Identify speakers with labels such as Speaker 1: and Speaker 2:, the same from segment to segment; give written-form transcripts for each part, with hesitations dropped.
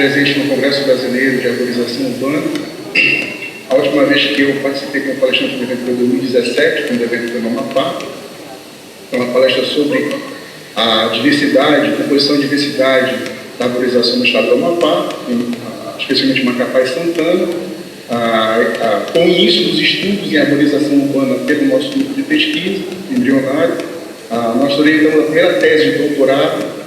Speaker 1: presente no Congresso Brasileiro de Arborização Urbana. A última vez que eu participei como palestrante do evento foi em 2017, quando o evento foi no Amapá. Uma palestra sobre a diversidade, composição e diversidade da arborização no estado do Amapá, especialmente Macapá e Santana, com o início dos estudos em arborização urbana pelo nosso grupo de pesquisa embrionário. Nós orientamos a primeira tese de doutorado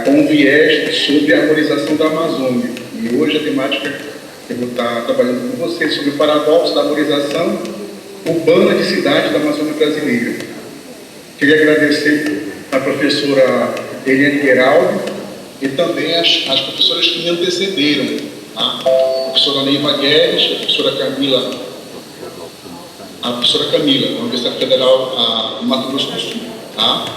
Speaker 1: com um viés sobre a arborização da Amazônia. E hoje a temática que eu vou estar trabalhando com vocês sobre o paradoxo da arborização urbana de cidades da Amazônia brasileira. Queria agradecer a professora Eliane Geraldo e também as professoras que me antecederam, tá? A professora Neiva Guedes, a professora Camila, da Universidade Federal do Mato Grosso do Sul. Tá?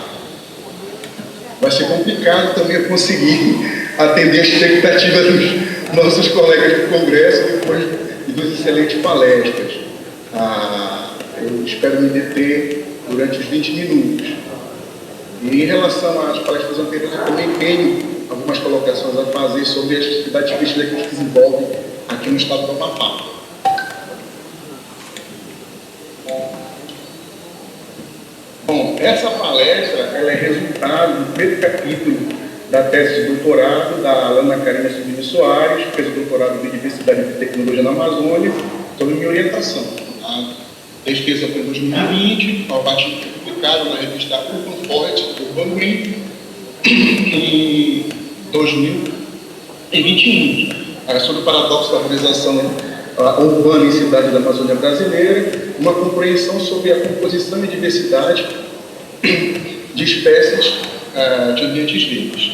Speaker 1: Vai ser complicado também conseguir atender a expectativa dos nossos colegas do Congresso depois de duas excelentes palestras. Eu espero me deter durante os 20 minutos. E em relação às palestras anteriores, eu também tenho algumas colocações a fazer sobre as atividades de pesquisa que a gente desenvolve aqui no estado do Amapá. Bom, essa palestra ela é resultado do primeiro capítulo da tese de doutorado da Alana Karina Silvini Soares, que fez o doutorado em Biodiversidade e Tecnologia na Amazônia, sobre minha orientação. A pesquisa foi em 2020, o artigo foi publicado na revista Urban Forest, Urban Green, em 2021, sobre o paradoxo da arborização urbana em cidades da Amazônia brasileira, uma compreensão sobre a composição e diversidade de espécies de ambientes verdes.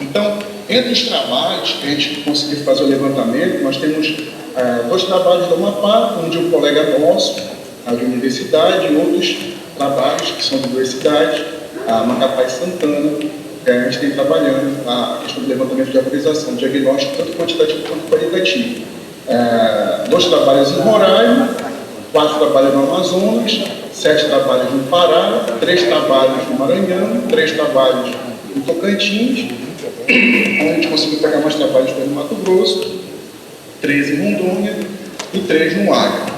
Speaker 1: Então, entre os trabalhos que a gente conseguiu fazer o levantamento, nós temos dois trabalhos do Amapá, um de um colega nosso, de universidade, e outros trabalhos que são de duas cidades, Macapá e Santana, que a gente tem trabalhando a questão do levantamento de arborização, diagnóstico tanto quantitativo quanto qualitativo. 2 trabalhos em Roraima, 4 trabalhos no Amazonas, 7 trabalhos no Pará, 3 trabalhos no Maranhão, 3 trabalhos no Tocantins, onde a gente conseguiu pegar mais trabalhos no Mato Grosso, 13 em Rondônia e 3 no Acre.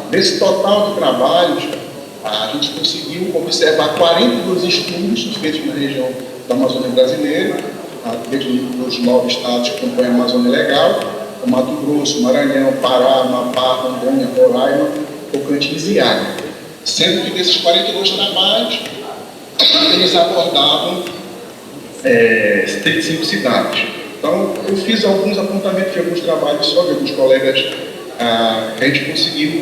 Speaker 1: Desse total de trabalhos, a gente conseguiu observar 42 estudos feitos na região da Amazônia brasileira, dentro dos 9 estados que compõem a Amazônia Legal, o Mato Grosso, Maranhão, Pará, Amapá, Rondônia, Roraima, Tocantins e Acre. Sendo que desses 42 trabalhos, eles abordavam 35 cidades. Então, eu fiz alguns apontamentos de alguns trabalhos só de alguns colegas que a gente conseguiu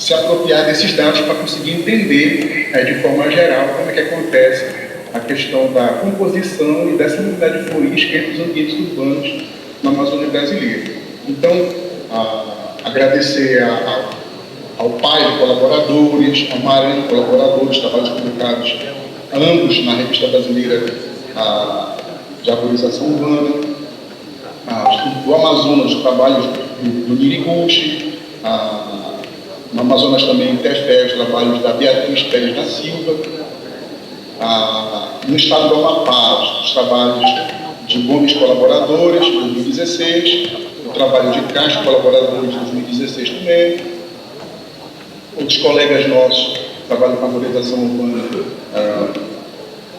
Speaker 1: se apropriar desses dados para conseguir entender de forma geral como é que acontece a questão da composição e dessa unidade florística entre os ambientes urbanos na Amazônia brasileira. Então, agradecer ao PAI de colaboradores, ao Maranhão de colaboradores, trabalhos publicados ambos na Revista Brasileira de Arborização Urbana, do Amazonas, os trabalhos do Niriguchi, no Amazonas também interfere os trabalhos da Beatriz Pérez da Silva, no estado do Amapá, os trabalhos de Gomes colaboradores, de 2016, o trabalho de Castro colaboradores, de 2016 também, outros colegas nossos trabalham com arborização urbana,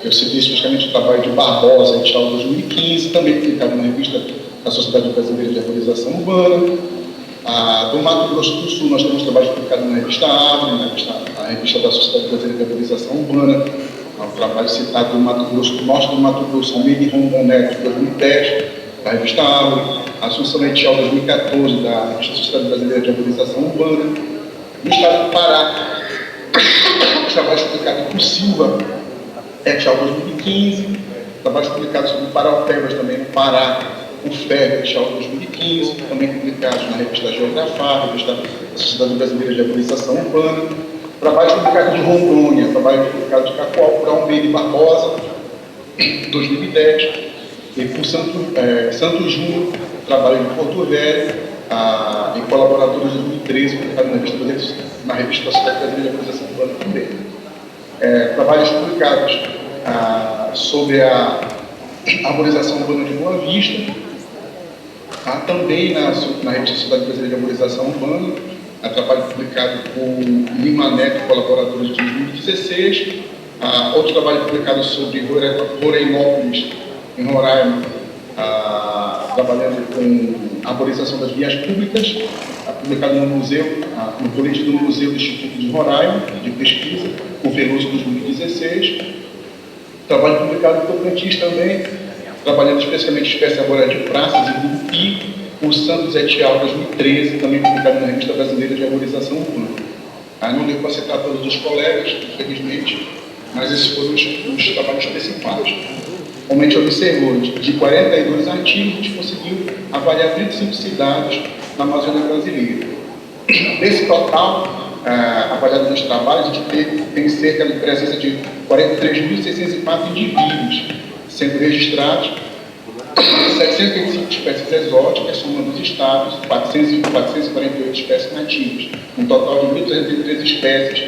Speaker 1: eu citei especificamente o trabalho de Barbosa, edital de 2015, também publicado na revista da Sociedade Brasileira de Arborização Urbana. Do Mato Grosso do Sul, nós temos trabalhos publicados na revista Árvore, na revista da Sociedade Brasileira de Arborização Urbana, o trabalho citado do Mato Grosso do Norte do Mato Grosso, Almeida e Rondon Neto, de 2010, da revista Árvore, Assunção Edital 2014, da revista Sociedade Brasileira de Arborização Urbana. No estado do Pará, os trabalhos publicados por Silva, edital 2015, trabalhos publicados sobre Paraupebas também no Pará, o FEB, edital 2015, também publicados na revista Geografar, revista da Sociedade Brasileira de Arborização Urbana, trabalhos publicados de Rondônia, trabalhos publicados de Cacoal por Almeida e Barbosa, 2010, e por Santos Júnior, trabalho de Porto Velho, em colaboradores de 2013, publicado na revista da Sociedade Brasileira de Arborização Urbana também. Trabalhos publicados sobre Arborização Urbana de Boa Vista, também na revista Sociedade Brasileira de Arborização Urbana, trabalho publicado por Lima Neto e colaboradores de 2016, outro trabalho publicado sobre Florianópolis, em Roraima, trabalhando com arborização das vias públicas, publicado no museu, no coletivo do Museu do Instituto de Roraima, de pesquisa, com Veloso 2016. Trabalho publicado por Tocantins também, trabalhando especialmente espécie arbórea de praças e Gurupi, o Santos et al. 2013, também publicado na Revista Brasileira de Arborização Urbana. Não deu para citar todos os colegas, infelizmente, mas esses foram os trabalhos principais. Como a gente observou, de 42 artigos, a gente conseguiu avaliar 25 cidades na Amazônia brasileira. Desse total, avaliado nos trabalhos, a gente tem cerca de presença de 43.604 indivíduos sendo registrados, 725 espécies exóticas, somando os estados, 448 espécies nativas, um total de 1.303 espécies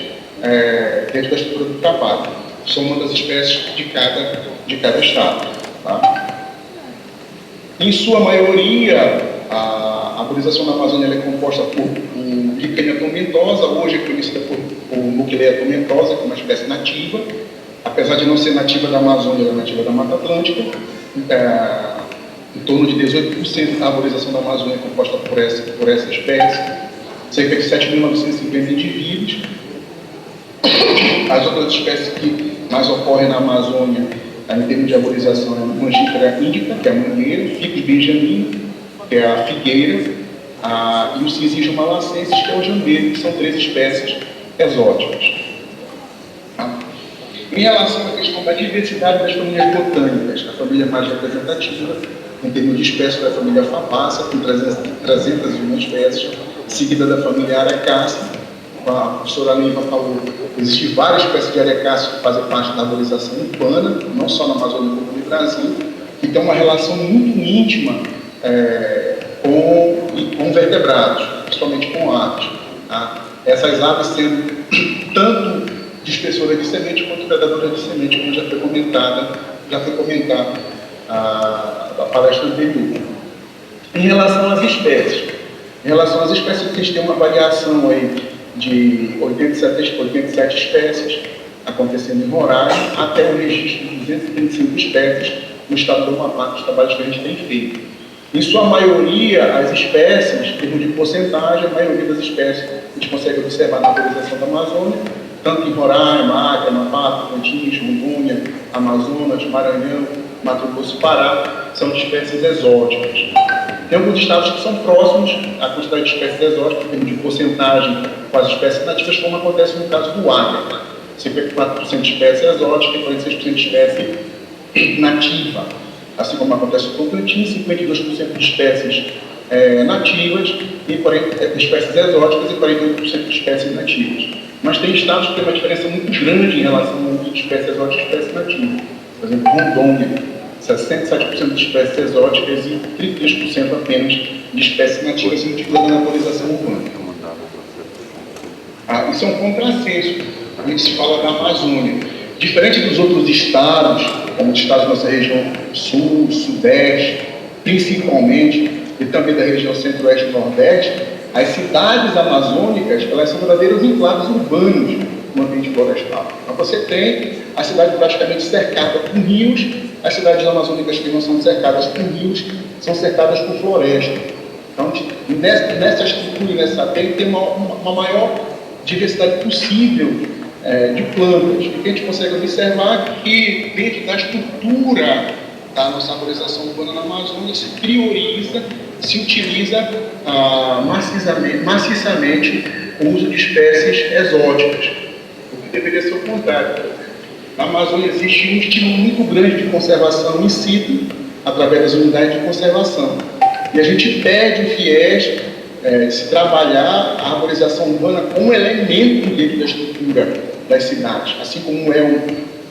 Speaker 1: dentro da estrutura do trabalho, somando as espécies de cada estado. Tá? Em sua maioria, a arborização da Amazônia é composta por Licânia tomentosa, hoje é conhecida por Nucleia tomentosa, que é uma espécie nativa, apesar de não ser nativa da Amazônia, ela é nativa da Mata Atlântica. Em torno de 18% da arborização da Amazônia é composta por essa espécie, cerca de 7.950 indivíduos. As outras espécies que mais ocorrem na Amazônia, em termos de arborização, é a Mangifera índica, que é a mangueira, Ficus benjamina, que é a figueira, e o Cincígio malacensis, que é o jambeiro, que são 3 espécies exóticas. Em relação à questão da diversidade das famílias botânicas, a família mais representativa, em termos de espécies, da família Fabácea, com 301 espécies, seguida da família Aracácea. A professora Neiva falou, existem várias espécies de Aracácea que fazem parte da arborização urbana, não só na Amazônia como no Brasil, que tem uma relação muito íntima com vertebrados, principalmente com aves. Essas aves sendo tanto dispersora de semente quanto predadora de semente, como já foi comentado na palestra anterior. Em relação às espécies, a gente tem uma variação aí de 87 espécies acontecendo em Roraima, até o registro de 235 espécies no estado do Amapá, os trabalhos que a gente tem feito. Em sua maioria, as espécies, em termos de porcentagem, a maioria das espécies a gente consegue observar na arborização da Amazônia, tanto em Roraima, Acre, Amapá, Tocantins, Rondônia, Amazonas, Maranhão, Mato Grosso e Pará, são de espécies exóticas. Tem alguns estados que são próximos à quantidade de espécies exóticas, em termos de porcentagem com as espécies nativas, como acontece no caso do Acre. 54% de espécie exótica e 46% de espécie nativa. Assim como acontece no Tocantins, 52% de espécies nativas, espécies exóticas e 48% de espécies nativas. Mas tem estados que têm uma diferença muito grande em relação a espécies exóticas e espécies nativas. Por exemplo, Rondônia, 67% de espécies exóticas e 33% apenas de espécies nativas, sendo utilizada na arborização urbana. Isso é um contrassenso quando se fala da Amazônia. Diferente dos outros estados, como os estados da nossa região sul, sudeste, principalmente, e também da região centro-oeste e nordeste, as cidades amazônicas, elas são verdadeiros enclaves urbanos no ambiente florestal. Então você tem a cidade praticamente cercada por rios, as cidades amazônicas que não são cercadas por rios, são cercadas por floresta. Então, nessa estrutura, nessa tem uma maior diversidade possível de plantas. E a gente consegue observar que, dentro da estrutura da nossa arborização urbana na Amazônia, se prioriza, se utiliza maciçamente o uso de espécies exóticas, o que deveria ser o contrário. Na Amazônia existe um estímulo muito grande de conservação in situ, através das unidades de conservação. E a gente perde o viés de se trabalhar a arborização urbana como elemento dentro da estrutura das cidades, assim como é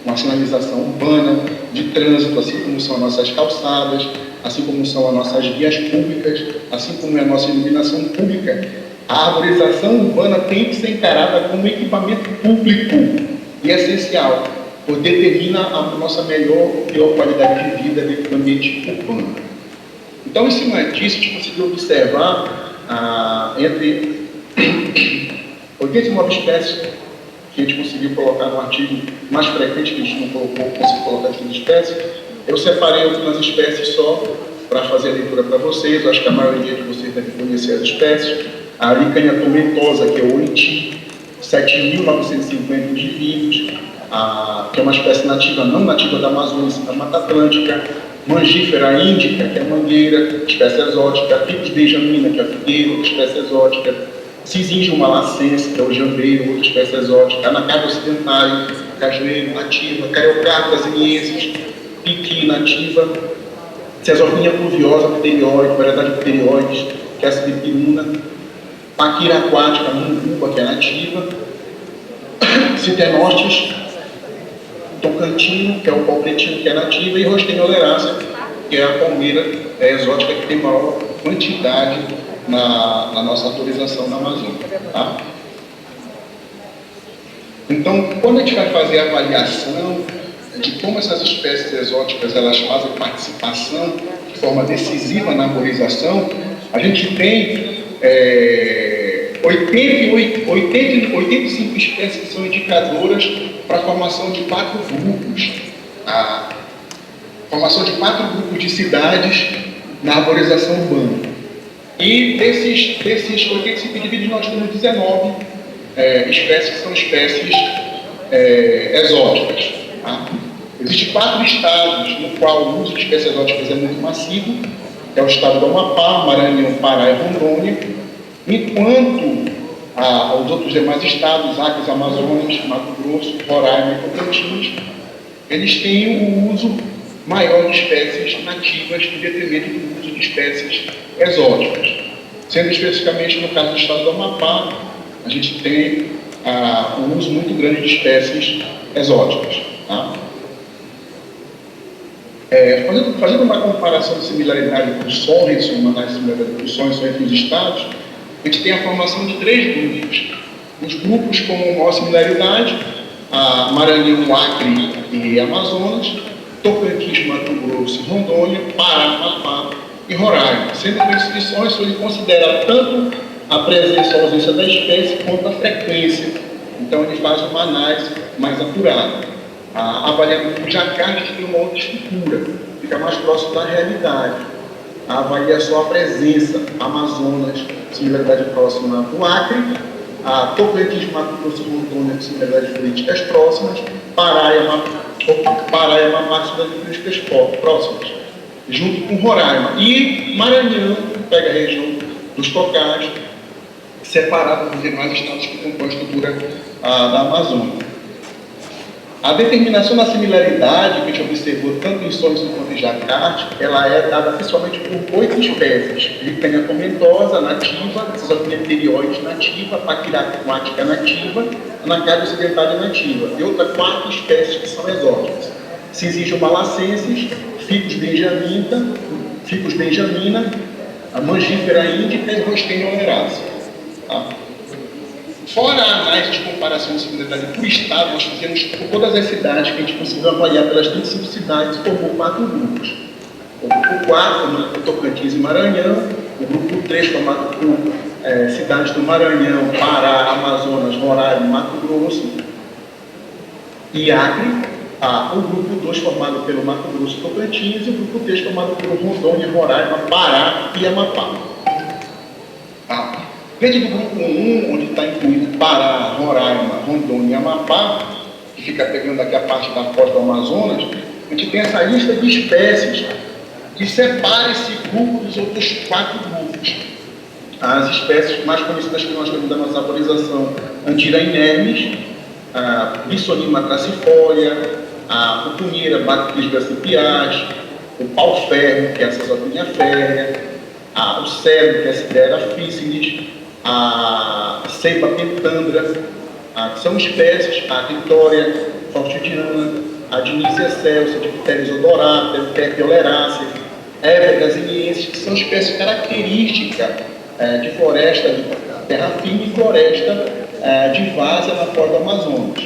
Speaker 1: uma sinalização urbana de trânsito, assim como são as nossas calçadas, assim como são as nossas vias públicas, assim como é a nossa iluminação pública. A arborização urbana tem que ser encarada como equipamento público e essencial. determina a nossa melhor e pior qualidade de vida dentro do ambiente urbano. Então, em cima disso, a gente conseguiu observar entre 89 espécies que a gente conseguiu colocar no artigo mais frequente, que a gente não colocou, conseguiu colocar de espécies. Eu separei algumas espécies só para fazer a leitura para vocês. Eu acho que a maioria de vocês deve conhecer as espécies. A licanha tomentosa, que é o Oiti, 7.950 indivíduos, que é uma espécie nativa, não nativa da Amazônia, da Mata Atlântica. Mangífera índica, que é a mangueira, espécie exótica. Ficus benjamina, que é a figueira, espécie exótica. Cisíngio malacense, que é o jambeiro, outra espécie exótica. Anacardo ocidental, cajueiro, nativa. Cariocardo brasiliensis, piqui, nativa. Cesopinha pluviosa, pterióide, variedade de pterióides, que é a silipiruna. Paquira aquática, munguba, que é nativa. Citenóstis, tocantino, que é o pau pretinho, que é nativa. E Rostenha oleracea, que é a palmeira exótica, que tem maior quantidade na nossa autorização na Amazônia. Tá? Então, quando a gente vai fazer a avaliação de como essas espécies exóticas elas fazem participação de forma decisiva na arborização, a gente tem 85 espécies que são indicadoras para a formação de 4 grupos. A formação de 4 grupos de cidades na arborização urbana. E desses 85 indivíduos nós temos 19 espécies que são espécies exóticas. Tá? Existem 4 estados no qual o uso de espécies exóticas é muito massivo, que é o estado do Amapá, Maranhão, Pará e Rondônia, enquanto os outros demais estados, Acre, Amazonas, Mato Grosso, Roraima e Tocantins, eles têm o uso maior de espécies nativas em detrimento do uso de espécies exóticas. Sendo especificamente no caso do estado do Amapá, a gente tem um uso muito grande de espécies exóticas. Tá? Fazendo uma comparação de similaridade do Sorenson, uma análise de similaridade do Sorenson entre os estados, a gente tem a formação de 3 grupos. Os grupos com maior similaridade, Maranhão, Acre e Amazonas, Tocantins, Mato Grosso, Rondônia, Pará, Amapá e Roraima. Sendo que esse Sorenson ele considera tanto a presença ou ausência da espécie quanto a frequência. Então ele faz uma análise mais apurada. Avaliando o Jacarta, que tem uma outra estrutura, fica mais próximo da realidade. Avalia só a presença, Amazonas, similaridade próxima do Acre, Tocantins, Mato Grosso e Rondônia, similaridades políticas próximas, Pará e Amapá, similaridades políticas próximas, junto com Roraima. E Maranhão, pega a região dos Tocais, separado dos demais estados que compõem a estrutura da Amazônia. A determinação da similaridade que a gente observou tanto em Sorenson quanto em Jacarta, ela é dada principalmente por 8 espécies: licanha tomentosa, nativa, Cesopinha pterioides, nativa, Paquira aquática, nativa, Anacardo ocidental, nativa, e outras 4 espécies que são exóticas: Cisíngio malacensis, Ficus benjamina, a Mangífera índica e Rostenha oleracea. Tá? Fora a análise de comparação de similaridade por estado, nós fizemos por todas as cidades, que a gente conseguiu avaliar pelas 25 cidades, formou 4 grupos. O grupo 4, formado por Tocantins e Maranhão, o grupo 3, formado por cidades do Maranhão, Pará, Amazonas, Roraima, Mato Grosso e Acre, o grupo 2, formado pelo Mato Grosso e Tocantins, e o grupo 3, formado por Rondônia, Roraima, Pará e Amapá. Dentro do grupo 1, onde está incluído Pará, Roraima, Rondônia e Amapá, que fica pegando aqui a parte da costa do Amazonas, a gente tem essa lista de espécies que separa esse grupo dos outros 4 grupos. As espécies mais conhecidas que nós temos da nossa arborização: Andira inermis, Bissonima crassifólia, a Pupunheira Bactris brassipias, o pau-ferro, que é a Cesopinha férrea, o cedro, que é a Sidera fícilis, a Ceiba pentandra, que são espécies, a Vitória fortidiana, a Dinicia celsa, Dipteris odorata, Pepia oleracea, Hébria brasiliensis, que são espécies características de floresta de terra firme e floresta de várzea na foz do Amazonas.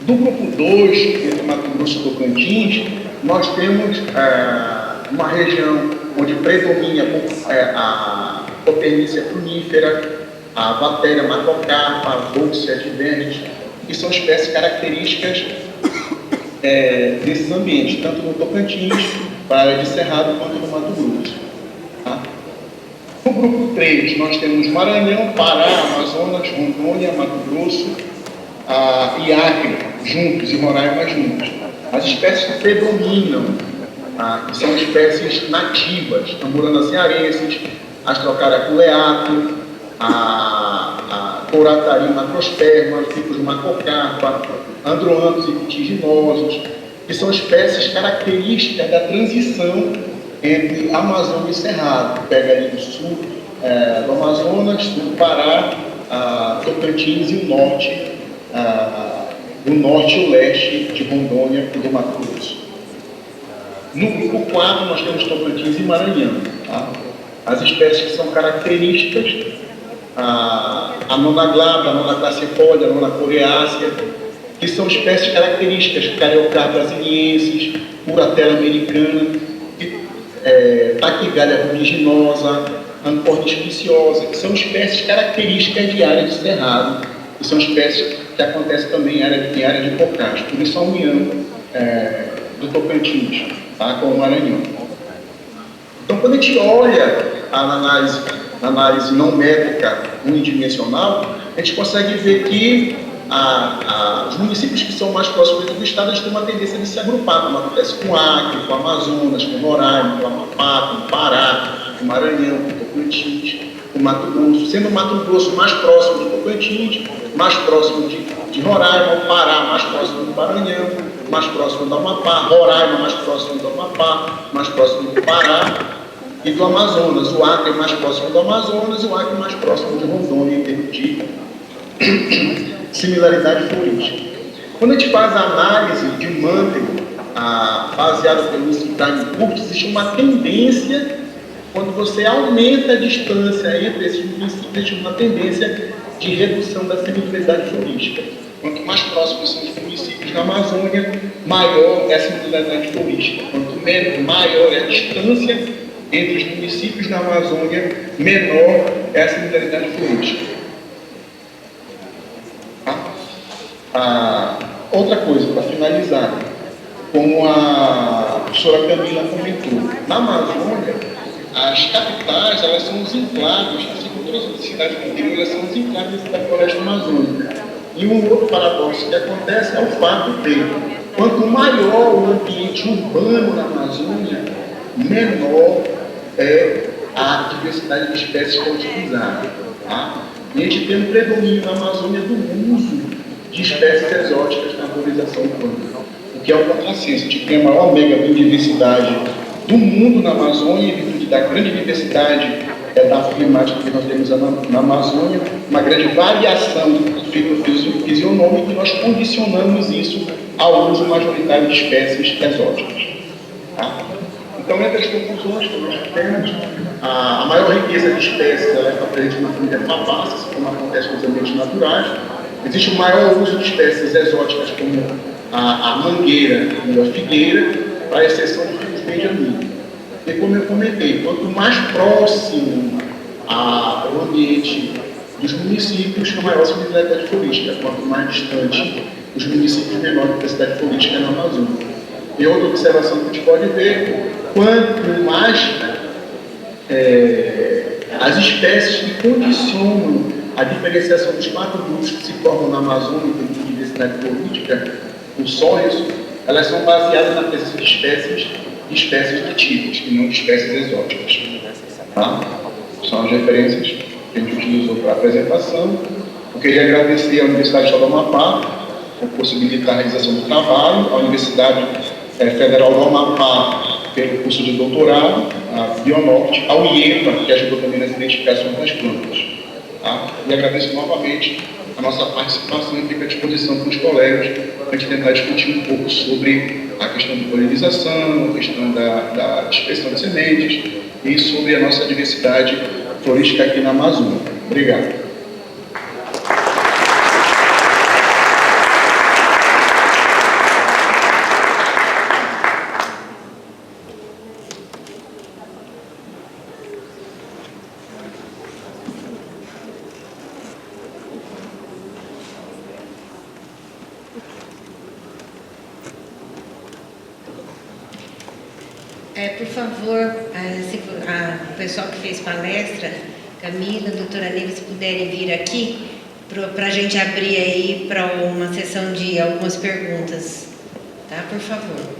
Speaker 1: Do grupo 2, entre Mato Grosso e Tocantins, nós temos uma região onde predomina a Copernícia frunífera, a Vatéria macocarpa, a Volxia divernes, que são espécies características desses ambientes, tanto no Tocantins, para a área de Cerrado, quanto no Mato Grosso. Tá? No grupo 3, nós temos Maranhão, Pará, Amazonas, Rondônia, Mato Grosso e Acre, juntos, e Roraima juntos. As espécies que predominam, que são espécies nativas, Tamborana cearensis, Astrocara culeato, a Coratari macrosperma, tipos de macocarpa, Androanthus e litiginosos, que são espécies características da transição entre Amazônia e Cerrado. Pega ali do sul do Amazonas, sul do Pará, Tocantins e o norte e o leste de Rondônia e do Mato Grosso. No grupo 4, nós temos Tocantins e Maranhão. Tá? As espécies que são características, a Nonaglata, a Nonaclacepódia, a Nonacoreácea, que são espécies características, Cariocar brasiliensis, Curatela americana, Taquigália ruliginosa, Ancornis preciosa, que são espécies características de área de cerrado, que são espécies que acontecem também em área de bocage. Por isso a união do Tocantins, tá, com o Maranhão. Então, quando a gente olha a análise não métrica unidimensional, a gente consegue ver que os municípios que são mais próximos do estado, eles têm uma tendência de se agrupar, como acontece com o Acre, com o Amazonas, com o Roraima, com o Amapá, com o Pará, com o Maranhão, com o Tocantins, com o Mato Grosso, sendo o Mato Grosso mais próximo do Tocantins, mais próximo de Roraima, o Pará mais próximo do Maranhão, mais próximo do Amapá, Roraima mais próximo do Amapá, mais próximo do Pará e do Amazonas. O Acre mais próximo do Amazonas e o Acre mais próximo de Rondônia em termos de similaridade florística. Quando a gente faz a análise de um manteigo baseado pelo time curto, existe uma tendência, quando você aumenta a distância entre esses municípios, existe uma tendência de redução da similaridade florística. Quanto mais próximos são os municípios da Amazônia, maior é a similaridade florística. Quanto maior é a distância entre os municípios da Amazônia, menor é a similaridade florística. Outra coisa, para finalizar, como a professora Camila comentou, na Amazônia, as capitais, elas são os enclaves, assim como todas as cidades do interior, elas são os enclaves da floresta amazônica. E um outro paradoxo que acontece é o fato de, quanto maior o ambiente urbano na Amazônia, menor é a diversidade de espécies que é utilizada. Tá? E a gente tem um predomínio na Amazônia do uso de espécies exóticas na arborização urbana, o que é um contrassenso. A gente tem a maior biodiversidade do mundo na Amazônia, em virtude da grande diversidade da climática que nós temos na Amazônia, uma grande variação fitofisionômica, e nós condicionamos isso ao uso majoritário de espécies exóticas. Tá? Então, entre as conclusões que nós temos, a maior riqueza de espécies ela está presente na família Fabaceae, como acontece nos ambientes naturais. Existe o maior uso de espécies exóticas, como a mangueira e a figueira, para exceção de figos benjamim. E como eu comentei, quanto mais próximo ao ambiente dos municípios, maior a similaridade florística. Quanto mais distante os municípios, menor a diversidade florística na Amazônia. E outra observação que a gente pode ver, quanto mais as espécies que condicionam a diferenciação dos 4 grupos que se formam na Amazônia em termos de diversidade política, o SORES, elas são baseadas na presença de espécies nativas e não de espécies exóticas. Tá? São as referências que a gente utilizou para a apresentação. Eu queria agradecer à Universidade Estadual do Amapá por possibilitar a realização do trabalho, à Universidade Federal do Amapá pelo curso de doutorado, a Bionorte, ao IEPA, que ajudou também nas identificações das plantas. Tá? E agradeço novamente a nossa participação e fico à disposição para os colegas para a gente tentar discutir um pouco sobre a questão de polinização, a questão da dispersão de sementes e sobre a nossa diversidade florística aqui na Amazônia. Obrigado.
Speaker 2: Por favor, o pessoal que fez palestra, Camila, doutora Neve, se puderem vir aqui, para a gente abrir aí para uma sessão de algumas perguntas, tá? Por favor.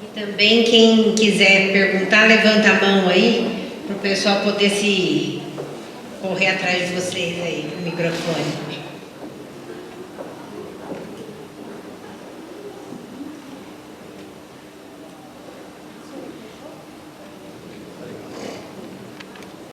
Speaker 2: E também quem quiser perguntar, levanta a mão aí, para o pessoal poder se correr atrás de vocês aí, o microfone.